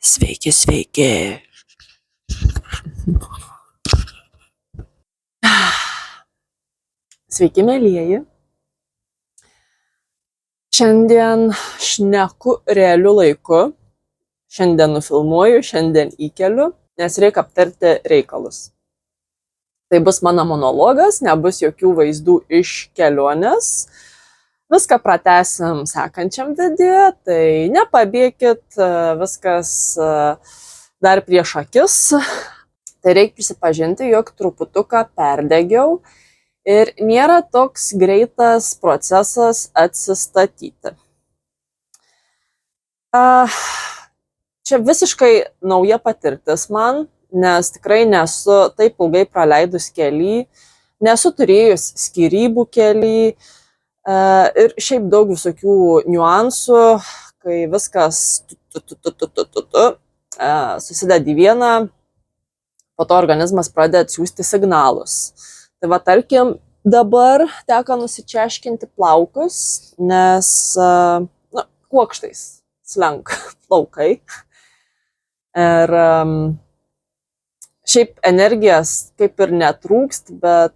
Sveiki, sveiki. Sveiki, mielieji. Šiandien šneku realiu laiku. Šiandien nufilmuoju, šiandien įkeliu, nes reikia aptarti reikalus. Tai bus mano monologas, nebus jokių vaizdų iš kelionės. Viską pratęsim sekančiam video, tai nepabėkit, viskas dar prieš akis. Tai reikia prisipažinti, jog truputuką perdegiau ir nėra toks greitas procesas atsistatyti. Čia visiškai nauja patirtis man, nes tikrai nesu taip ilgai praleidus kely, nesu turėjus skyrybų kely ir šiaip daug visokių niuansų, kai viskas susideda į vieną, po to organizmas pradeda atsiųsti signalus. Tai va, tarkim, dabar teko nusičeškinti plaukus, nes kuokštais slenka plaukai. Ir šiaip energijas kaip ir netrūkst, bet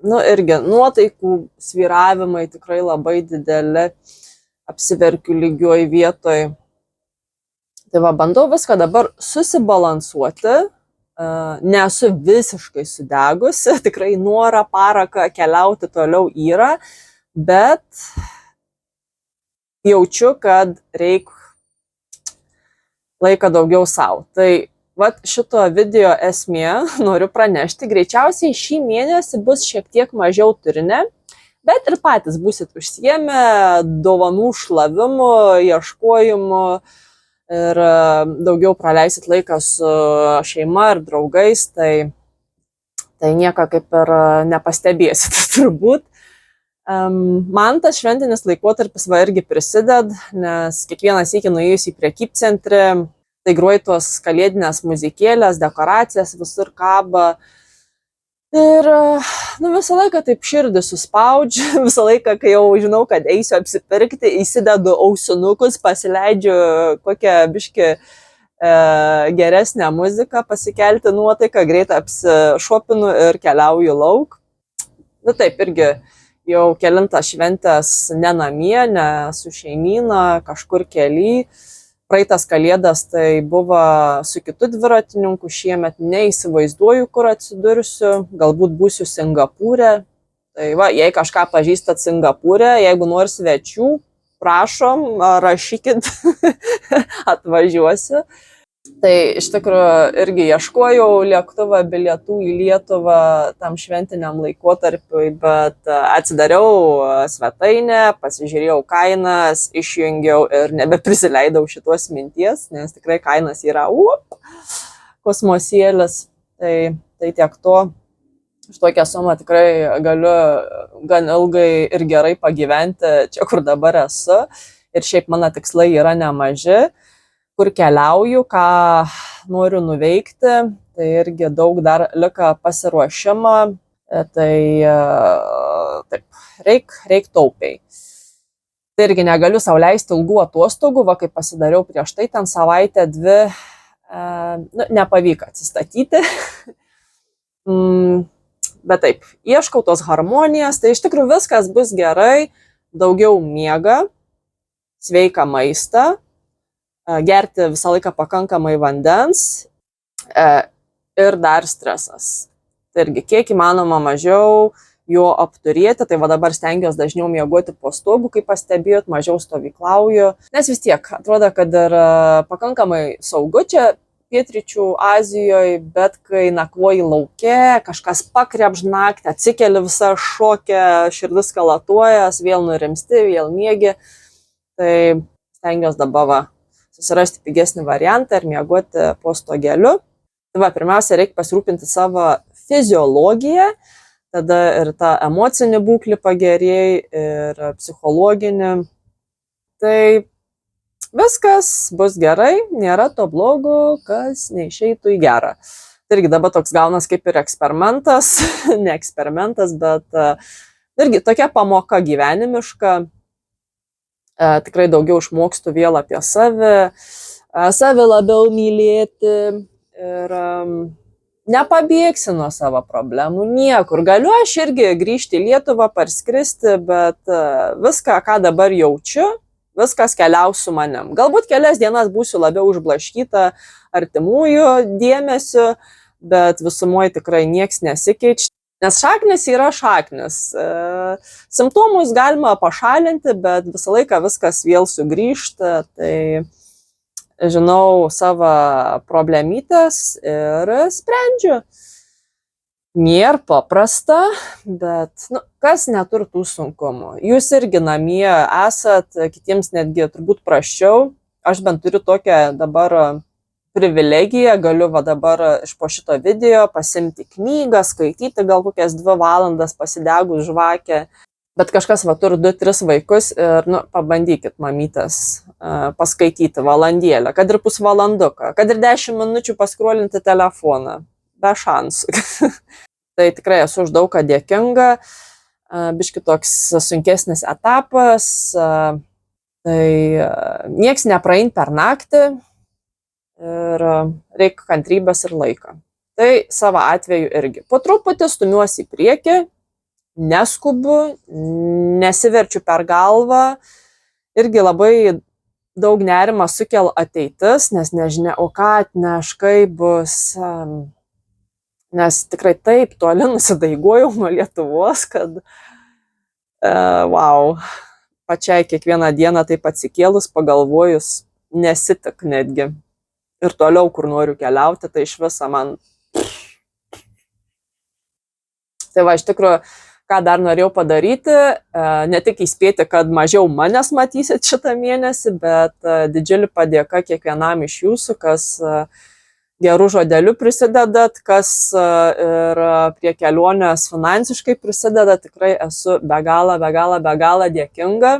irgi nuotaikų svyravimai tikrai labai dideli, apsiverkiu lygioj vietoj. Tai va, bandau viską dabar susibalansuoti, nesu visiškai sudegusi, tikrai norą, paraką keliauti toliau yra, bet jaučiu, kad reikia laiką daugiau savo. Tai vat šito video esmė noriu pranešti, greičiausiai šį mėnesį bus šiek tiek mažiau turinio, bet ir patys būsit užsiėmę dovanų šlavimu, ieškojimu ir daugiau praleisit laiką su šeima ir draugais, tai nieko kaip ir nepastebėsit turbūt. Man tas šventinis laikotarpis va irgi prisideda, nes kiekvieną sykį nuėjus į prekybcentrį, tai groja tos kalėdinės muzikėlės, dekoracijas, visur kaba. Ir visą laiką taip širdį suspaudžiu, visą laiką, kai jau žinau, kad eisiu apsipirkti, įsidedu ausinukus, pasileidžiu kokią biškį geresnę muziką, pasikelti nuotaiką, greitai apsišopinu ir keliauju lauk. Taip irgi jau kelintas šventės ne namie, ne su šeimyna, kažkur kely. Praeitas kalėdas tai buvo su kitu dviratininku, šiemet neįsivaizduoju, kur atsidursiu, galbūt būsiu Singapūre. Tai va, jei kažką pažįstat Singapūre, jeigu nori svečių, prašom, rašykit, atvažiuosiu. Tai iš tikrųjų irgi ieškojau lėktuvą, bilietų į Lietuvą tam šventiniam laikotarpiui, bet atsidariau svetainę, pasižiūrėjau kainas, išjungiau ir nebeprisileidau šitos minties, nes tikrai kainas yra kosmosėlis. Tai tiek to. Už tokią sumą tikrai galiu gan ilgai ir gerai pagyventi čia, kur dabar esu. Ir šiaip mano tikslai yra nemaži. Kur keliauju, ką noriu nuveikti, tai irgi daug dar liko pasiruošimą, tai taip, reik taupiai. Tai irgi negaliu sau leisti ilgų atostogų, va kaip pasidariau prieš tai, ten savaitę, dvi, nepavyko atsistatyti. Bet taip, ieškau tos harmonijos, tai iš tikrųjų viskas bus gerai, daugiau miega, sveiką maistą, gerti visą laiką pakankamai vandens ir dar stresas. Tai irgi kiek įmanoma mažiau jo apturėti, tai va dabar stengiuosi dažniau miegoti po stogu, kaip pastebėjot, mažiau stovyklauju, nes vis tiek atrodo, kad ir pakankamai saugu čia pietryčių Azijoje, bet kai nakvoji lauke, kažkas pakrebž naktį, atsikeli visą šokę, širdis kalatuojas, vėl nurimsti, vėl miegi, tai stengiuosi dabar va susirasti pigesnį variantą ir miegoti po stogeliu. Tai va, pirmiausia, reikia pasirūpinti savo fiziologiją, tada ir tą emocinį būklį pagerėja, ir psichologinį. Tai viskas bus gerai, nėra to blogo, kas neišeitų į gerą. Tai irgi dabar toks gaunas kaip ir eksperimentas, ne eksperimentas, bet irgi tokia pamoka gyvenimiška. Tikrai daugiau išmokstu vėl apie save, save labiau mylėti ir nepabėgsi nuo savo problemų niekur. Galiu aš irgi grįžti į Lietuvą, parskristi, bet viską, ką dabar jaučiu, viskas keliaus su manim. Galbūt kelias dienas būsiu labiau užblaškyta artimųjų dėmesiu, bet visumoje tikrai nieks nesikeičia. Nes šaknis yra šaknis. Simptomus galima pašalinti, bet visą laiką viskas vėl sugrįžta. Tai žinau savo problemytės ir sprendžiu. Nėra paprasta, bet kas neturi tų sunkumų. Jūs irgi namie esat, kitiems netgi turbūt prasčiau. Aš bent turiu tokią dabar privilegiją, galiu dabar iš po šito video pasimti knygą, skaityti gal kokias 2 valandas pasidegus žvakę. Bet kažkas turi 2-3 vaikus ir pabandykit, mamytės, paskaityti valandėlę, kad ir pusvalanduką, kad ir 10 minučių paskrolinti telefoną. Be šansų. Tai tikrai esu už daug ką dėkinga. Biški toks sunkesnis etapas. Tai nieks nepraein per naktį ir reikia kantrybės ir laiko. Tai savo atveju irgi. Po truputį stumiuosi į priekį. Neskubu, nesiverčiu per galvą, irgi labai daug nerima sukel ateitis, nes nežinia, o ką atneš, kaip bus, nes tikrai taip toli nusidaigojau nuo Lietuvos, kad wow, pačiai kiekvieną dieną taip atsikėlus, pagalvojus, nesitik netgi. Ir toliau, kur noriu keliauti, tai iš viso man. Tai iš tikrųjų, ką dar norėjau padaryti, ne tik įspėti, kad mažiau manęs matysit šitą mėnesį, bet didžiulį padėka kiekvienam iš jūsų, kas gerų žodelių prisidedat, kas ir prie kelionės finansiškai prisideda, tikrai esu be galo dėkinga,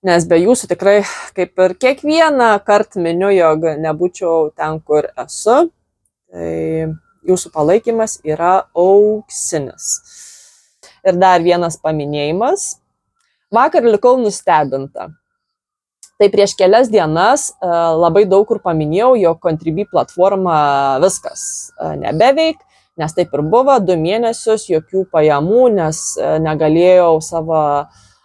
nes be jūsų tikrai, kaip ir kiekvieną kartą miniu, jog nebūčiau ten, kur esu. Tai jūsų palaikymas yra auksinis. Ir dar vienas paminėjimas. Vakar likau nustebinta. Tai prieš kelias dienas labai daug kur paminėjau, jog Contribui platforma viskas nebeveik, nes taip ir buvo, 2 mėnesius, jokių pajamų, nes negalėjau savo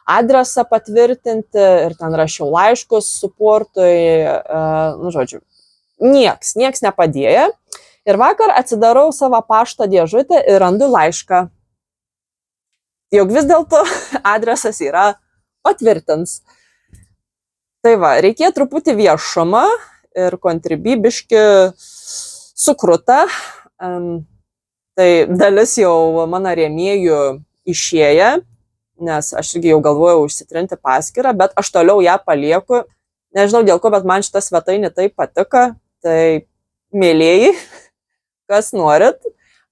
adresą patvirtinti ir ten rašiau laiškus suportui, žodžiu, nieks nepadėjo. Ir vakar atsidarau savo pašto dėžutę ir randu laišką, jog vis dėlto adresas yra patvirtins. Tai reikėjo truputį viešumą ir Contribui biški sukruta. Tai dalis jau mano rėmėjų išėję, nes aš irgi jau galvojau užsitrinti paskyrą, bet aš toliau ją palieku. Nežinau dėl ko, bet man šita svetainė taip patiko. Tai mėlėjai, kas norit,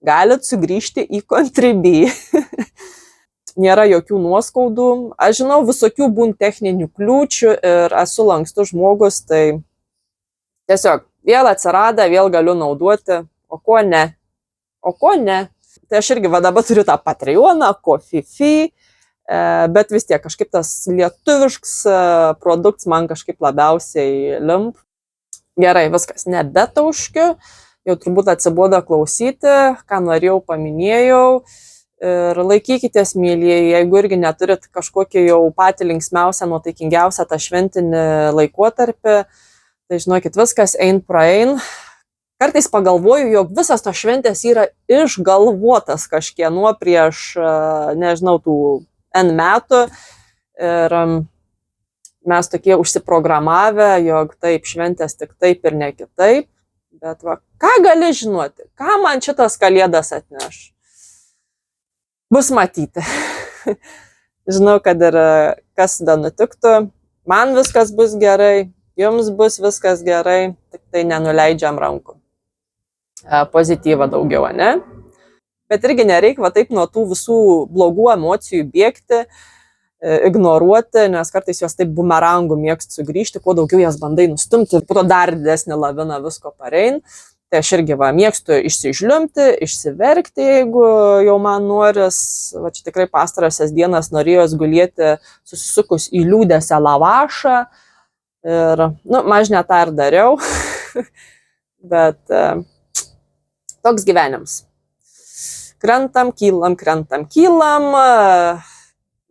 galit sugrįžti į Contribui. Nėra jokių nuoskaudų. Aš žinau, visokių būn techninių kliūčių ir esu lankstus žmogus, tai tiesiog vėl atsirado, vėl galiu naudoti, o ko ne. Tai aš irgi dabar turiu tą Patreoną, Ko-fi, bet vis tiek kažkaip tas lietuviškas produktas man kažkaip labiausiai limp. Gerai, viskas, nebetauškiu. Jau turbūt atsibodo klausyti, ką norėjau, paminėjau. Ir laikykitės, mylieji, jeigu irgi neturit kažkokį jau patį linksmiausią, nuotaikingiausią tą šventinį laikotarpį, tai žinokit, viskas ein praein. Kartais pagalvoju, jog visas tos šventės yra išgalvotas kažkieno prieš, nežinau, tų N metų. Ir mes tokie užsiprogramavę, jog taip šventės tik taip ir ne kitaip. Bet ką gali žinoti, ką man šitas kalėdas atneš? Bus matyti. Žinau, kad ir kas da nutiktų, man viskas bus gerai, jums bus viskas gerai, tik tai nenuleidžiam rankų. Pozityvą daugiau, ne? Bet irgi nereikia taip nuo tų visų blogų emocijų bėgti, ignoruoti, nes kartais jos taip bumerangų mėgst sugrįžti, kuo daugiau jas bandai nustumti, po to dar didesnį laviną visko parein. Tai aš irgi mėgstu išsižliumti, išsiverkti, jeigu jau man noris. Čia tikrai pastarąsias dienas norėjos gulėti susisukus į liūdėsią lavašą, Ir, nu, mažnė tą ir dariau, bet toks gyvenimas. Krentam, kylam,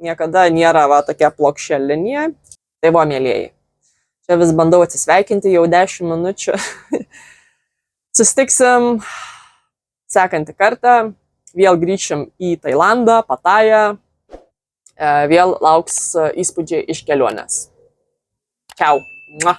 niekada nėra va tokia plokščia linija. Tai buvo, mėlėjai. Čia vis bandau atsisveikinti jau 10 minučių. Susitiksim sekantį kartą. Vėl grįšim į Tailandą, Patają. Vėl lauks įspūdžiai iš kelionės. Čiau. Mua.